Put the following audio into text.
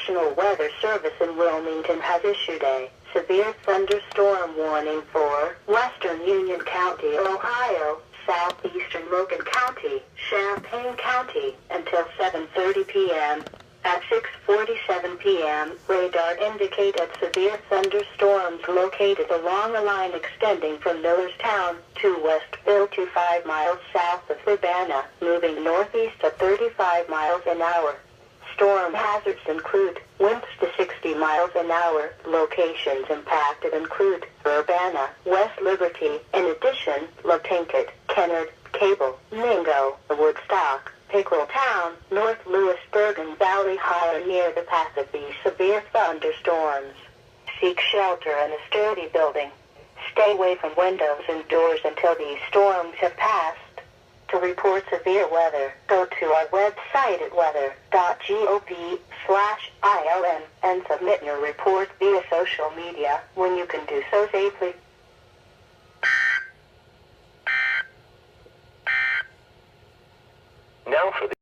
National Weather Service in Wilmington has issued a severe thunderstorm warning for western Union County, Ohio, southeastern Logan County, Champaign County, until 7:30 p.m. At 6:47 p.m., radar indicated severe thunderstorms located along a line extending from Millerstown to Westville to 5 miles south of Urbana, moving northeast at 35 miles an hour. Storm hazards include winds to 60 miles an hour. Locations impacted include Urbana, West Liberty, in addition, Lotanket, Kennard, Cable, Mingo, Woodstock, Pickrelltown, North Lewisburg, and Valley High are near the path of these severe thunderstorms. Seek shelter in a sturdy building. Stay away from windows and doors until these storms have passed. To report severe weather, go to our website at weather.gov/ILM and submit your report via social media when you can do so safely. Now for the